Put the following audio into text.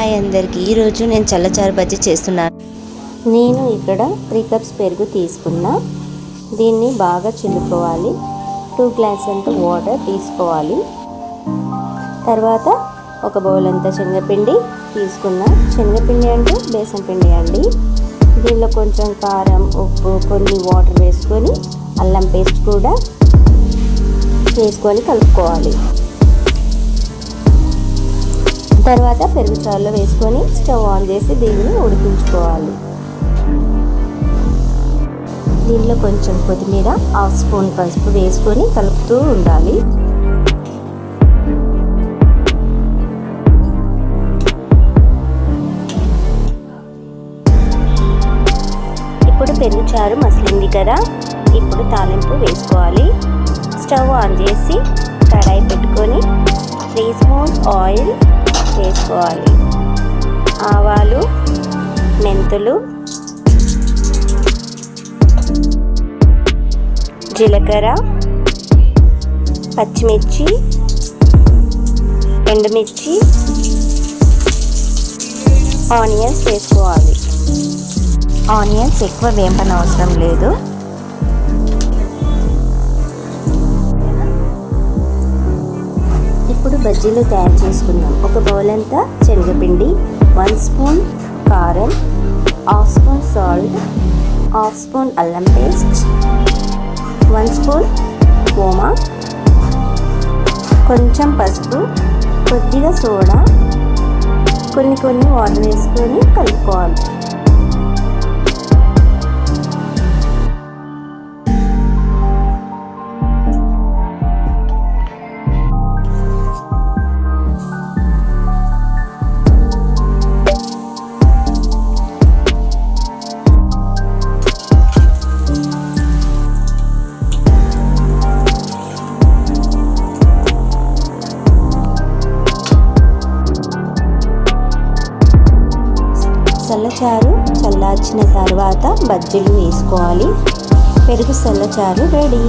Hi అందరికీ, ఈరోజు నేను చల్లచారు బజ్జీ చేస్తున్నాను. నేను ఇక్కడ 3 కప్స్ పెరుగు తీసుకున్నా. దీన్ని బాగా చిలుకోవాలి. 2 గ్లాస్ అంత వాటర్ తీసుకోవాలి. తర్వాత ఒక బౌల్ అంత శనగపిండి తీసుకున్నా. శనగపిండి అంటే బేసన్ పిండి అండి. దీనిలో కొంచెం కారం, ఉప్పు, కొన్ని వాటర్ వేసుకొని అల్లం పేస్ట్ కూడా వేసుకొని కలుపుకోవాలి. తర్వాత పెరుగు చారులో వేసుకొని స్టవ్ ఆన్ చేసి దీన్ని ఉడికించుకోవాలి. దీనిలో కొంచెం కొత్తిమీర, 1/2 స్పూన్ పసుపు వేసుకొని కలుపుతూ ఉండాలి. ఇప్పుడు పెరుగు చారు మసిలింది కదా, ఇప్పుడు తాలింపు వేసుకోవాలి. స్టవ్ ఆన్ చేసి కడాయి పెట్టుకొని 3 స్పూన్స్ ఆయిల్ వేసుకోవాలి. ఆవాలు, మెంతులు, జీలకర్ర, పచ్చిమిర్చి, ఎండుమిర్చి, ఆనియన్స్ వేసుకోవాలి. ఆనియన్స్ ఎక్కువ వేంపనవసరం లేదు. ఇప్పుడు బజ్జీలు తయారు చేసుకుందాం. ఒక బౌల్ అంతా శనగపిండి, 1 స్పూన్ కారం, 1/2 స్పూన్ సాల్ట్, 1/2 స్పూన్ అల్లం పేస్ట్, 1 స్పూన్ ఓమా, కొంచెం పసుపు, కొద్దిగా సోడా, కొన్ని వాటర్ వేసుకొని కలుపుకోవాలి. చల్లచారు చల్లార్చిన తర్వాత బజ్జీలు వేసుకోవాలి. పెరుగు చల్లచారు రెడీ.